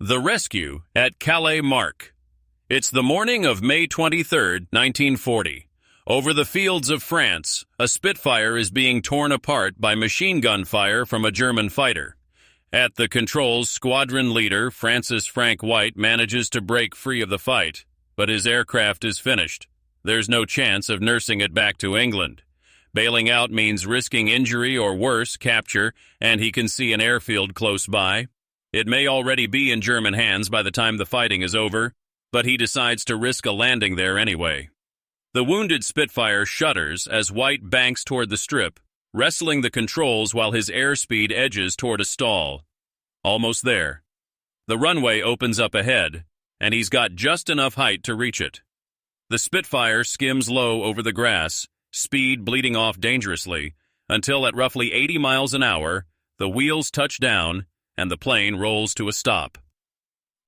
The Rescue at Calais Mark. It's the morning of May 23, 1940. Over the fields of France, a Spitfire is being torn apart by machine gun fire from a German fighter. At the controls, squadron leader Francis Frank White manages to break free of the fight, but his aircraft is finished. There's no chance of nursing it back to England. Bailing out means risking injury or worse, capture, and he can see an airfield close by. It may already be in German hands by the time the fighting is over, but he decides to risk a landing there anyway. The wounded Spitfire shudders as White banks toward the strip, wrestling the controls while his airspeed edges toward a stall. Almost there. The runway opens up ahead, and he's got just enough height to reach it. The Spitfire skims low over the grass, speed bleeding off dangerously, until at roughly 80 miles an hour, the wheels touch down, and the plane rolls to a stop.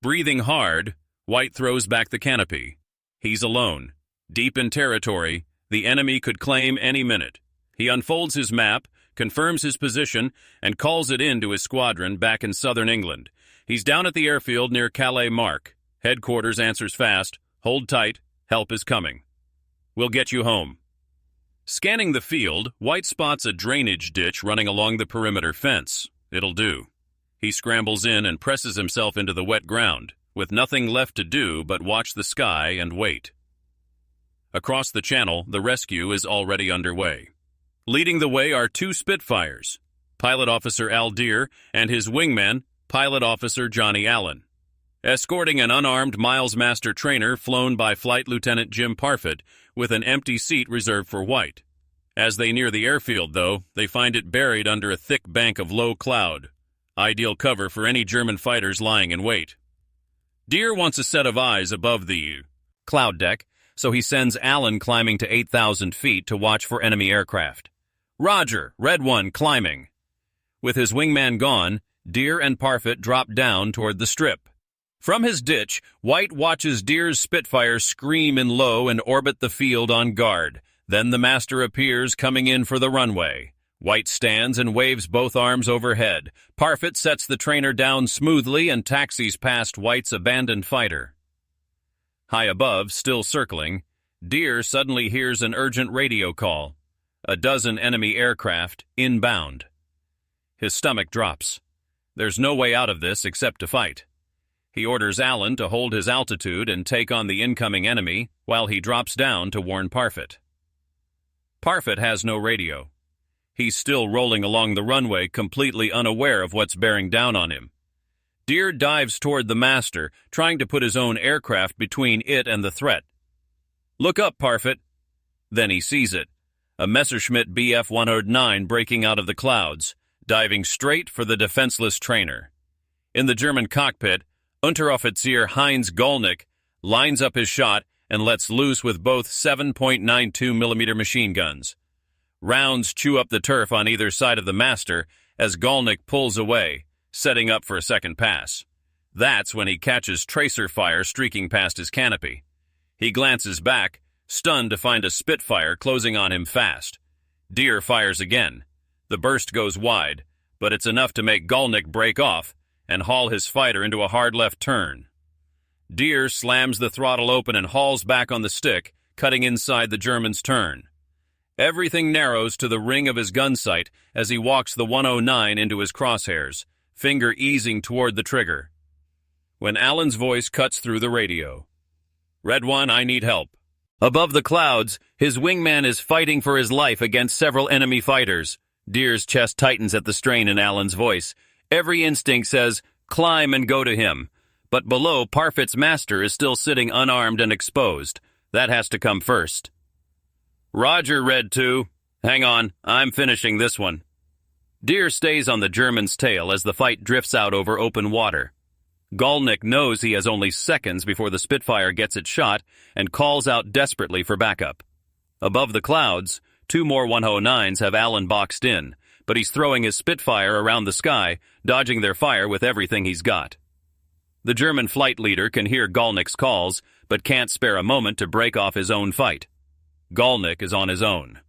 Breathing hard, White throws back the canopy. He's alone. Deep in territory, the enemy could claim any minute. He unfolds his map, confirms his position, and calls it in to his squadron back in southern England. He's down at the airfield near Calais Mark. Headquarters answers fast. Hold tight. Help is coming. We'll get you home. Scanning the field, White spots a drainage ditch running along the perimeter fence. It'll do. He scrambles in and presses himself into the wet ground, with nothing left to do but watch the sky and wait. Across the channel, the rescue is already underway. Leading the way are two Spitfires, Pilot Officer Al Deere and his wingman, Pilot Officer Johnny Allen. Escorting an unarmed Miles Master trainer flown by Flight Lieutenant Jim Parfit with an empty seat reserved for White. As they near the airfield, though, they find it buried under a thick bank of low cloud. Ideal cover for any German fighters lying in wait. Deere wants a set of eyes above the cloud deck, so he sends Allen climbing to 8,000 feet to watch for enemy aircraft. Roger, Red One climbing. With his wingman gone, Deere and Parfit drop down toward the strip. From his ditch, White watches Deere's Spitfire scream in low and orbit the field on guard. Then the master appears coming in for the runway. White stands and waves both arms overhead. Parfit sets the trainer down smoothly and taxis past White's abandoned fighter. High above, still circling, Deere suddenly hears an urgent radio call. A dozen enemy aircraft inbound. His stomach drops. There's no way out of this except to fight. He orders Allen to hold his altitude and take on the incoming enemy while he drops down to warn Parfit. Parfit has no radio. He's still rolling along the runway, completely unaware of what's bearing down on him. Deere dives toward the master, trying to put his own aircraft between it and the threat. Look up, Parfit. Then he sees it, a Messerschmitt Bf-109 breaking out of the clouds, diving straight for the defenseless trainer. In the German cockpit, Unteroffizier Heinz Gollnick lines up his shot and lets loose with both 7.92mm machine guns. Rounds chew up the turf on either side of the master as Gollnick pulls away, setting up for a second pass. That's when he catches tracer fire streaking past his canopy. He glances back, stunned to find a Spitfire closing on him fast. Deere fires again. The burst goes wide, but it's enough to make Gollnick break off and haul his fighter into a hard left turn. Deere slams the throttle open and hauls back on the stick, cutting inside the German's turn. Everything narrows to the ring of his gun sight as he walks the 109 into his crosshairs, finger easing toward the trigger. When Allen's voice cuts through the radio. Red One, I need help. Above the clouds, his wingman is fighting for his life against several enemy fighters. Deere's chest tightens at the strain in Allen's voice. Every instinct says, climb and go to him. But below, Parfit's master is still sitting unarmed and exposed. That has to come first. Roger, Red 2. Hang on, I'm finishing this one. Deere stays on the German's tail as the fight drifts out over open water. Gollnick knows he has only seconds before the Spitfire gets its shot and calls out desperately for backup. Above the clouds, two more 109s have Allen boxed in, but he's throwing his Spitfire around the sky, dodging their fire with everything he's got. The German flight leader can hear Gollnick's calls, but can't spare a moment to break off his own fight. Gollnick is on his own.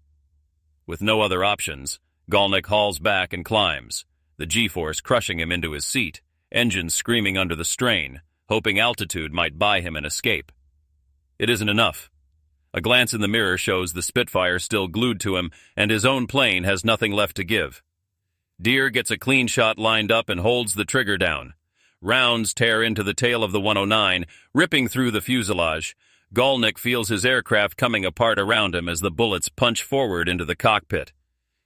With no other options, Gollnick hauls back and climbs, the G-force crushing him into his seat, engines screaming under the strain, hoping altitude might buy him an escape. It isn't enough. A glance in the mirror shows the Spitfire still glued to him, and his own plane has nothing left to give. Deere gets a clean shot lined up and holds the trigger down. Rounds tear into the tail of the 109, ripping through the fuselage. Golnick feels his aircraft coming apart around him as the bullets punch forward into the cockpit.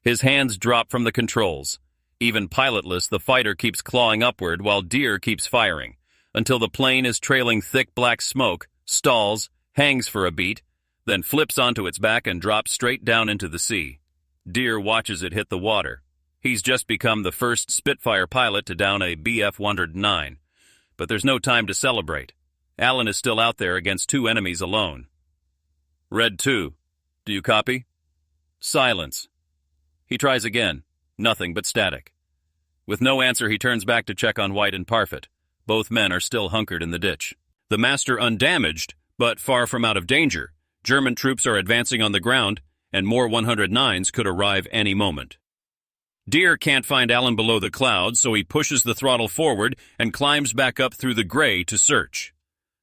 His hands drop from the controls. Even pilotless, the fighter keeps clawing upward while Deere keeps firing, until the plane is trailing thick black smoke, stalls, hangs for a beat, then flips onto its back and drops straight down into the sea. Deere watches it hit the water. He's just become the first Spitfire pilot to down a Bf-109. But there's no time to celebrate. Allen is still out there against two enemies alone. Red 2. Do you copy? Silence. He tries again. Nothing but static. With no answer, he turns back to check on White and Parfit. Both men are still hunkered in the ditch. The master undamaged, but far from out of danger. German troops are advancing on the ground, and more 109s could arrive any moment. Deere can't find Allen below the clouds, so he pushes the throttle forward and climbs back up through the gray to search.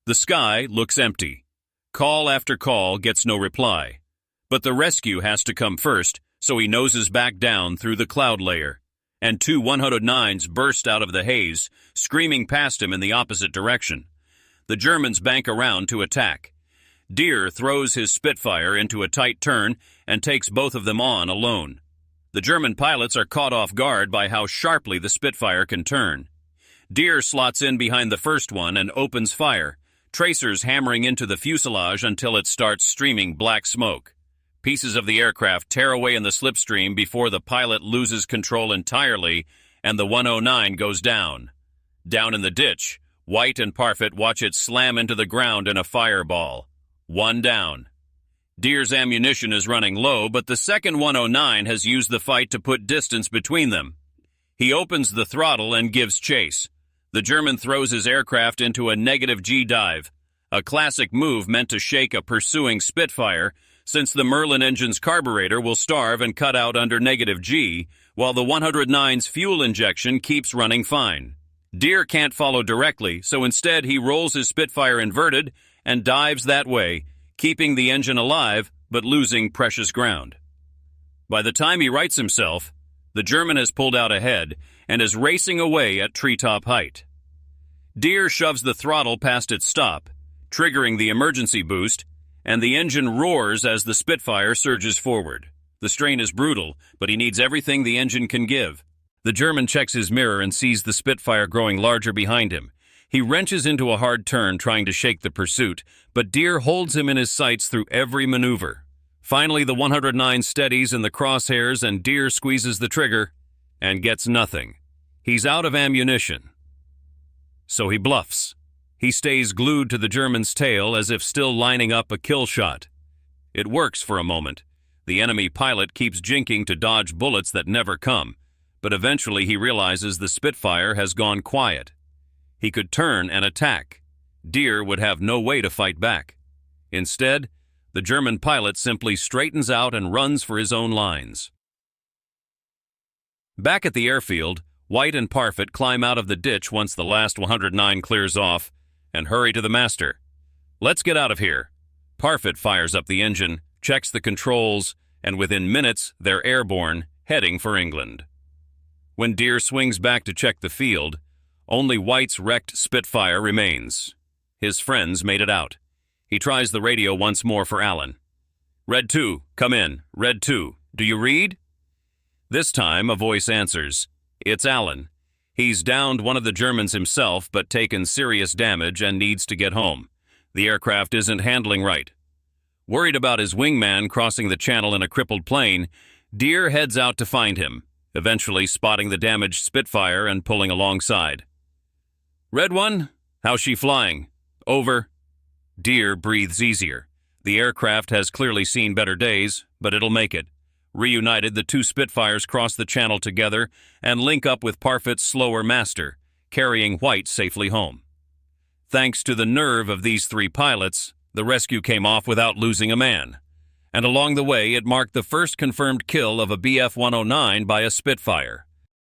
The sky looks empty. Call after call gets no reply. But the rescue has to come first, so he noses back down through the cloud layer. And two 109s burst out of the haze, screaming past him in the opposite direction. The Germans bank around to attack. Deere throws his Spitfire into a tight turn and takes both of them on alone. The German pilots are caught off guard by how sharply the Spitfire can turn. Deere slots in behind the first one and opens fire, tracers hammering into the fuselage until it starts streaming black smoke. Pieces of the aircraft tear away in the slipstream before the pilot loses control entirely and the 109 goes down. Down in the ditch, White and Parfit watch it slam into the ground in a fireball. One down. Deere's ammunition is running low, but the second 109 has used the fight to put distance between them. He opens the throttle and gives chase. The German throws his aircraft into a negative G dive, a classic move meant to shake a pursuing Spitfire, since the Merlin engine's carburetor will starve and cut out under negative G, while the 109's fuel injection keeps running fine. Deere can't follow directly, so instead he rolls his Spitfire inverted and dives that way, keeping the engine alive but losing precious ground. By the time he rights himself, the German has pulled out ahead and is racing away at treetop height. Deere shoves the throttle past its stop, triggering the emergency boost, and the engine roars as the Spitfire surges forward. The strain is brutal, but he needs everything the engine can give. The German checks his mirror and sees the Spitfire growing larger behind him. He wrenches into a hard turn trying to shake the pursuit, but Deere holds him in his sights through every maneuver. Finally, the 109 steadies in the crosshairs and Deere squeezes the trigger and gets nothing. He's out of ammunition. So he bluffs. He stays glued to the German's tail as if still lining up a kill shot. It works for a moment. The enemy pilot keeps jinking to dodge bullets that never come, but eventually he realizes the Spitfire has gone quiet. He could turn and attack. Deere would have no way to fight back. Instead, the German pilot simply straightens out and runs for his own lines. Back at the airfield, White and Parfit climb out of the ditch once the last 109 clears off and hurry to the master. "Let's get out of here." Parfit fires up the engine, checks the controls, and within minutes they're airborne, heading for England. When Deere swings back to check the field, only White's wrecked Spitfire remains. His friends made it out. He tries the radio once more for Allen. "Red 2, come in. Red 2, do you read?" This time a voice answers. It's Allen. He's downed one of the Germans himself, but taken serious damage and needs to get home. The aircraft isn't handling right. Worried about his wingman crossing the channel in a crippled plane, Deere heads out to find him, eventually spotting the damaged Spitfire and pulling alongside. "Red 1, how's she flying?" "Over." Deere breathes easier. The aircraft has clearly seen better days, but it'll make it. Reunited, the two Spitfires cross the channel together and link up with Parfit's slower master, carrying White safely home. Thanks to the nerve of these three pilots, the rescue came off without losing a man. And along the way, it marked the first confirmed kill of a Bf-109 by a Spitfire.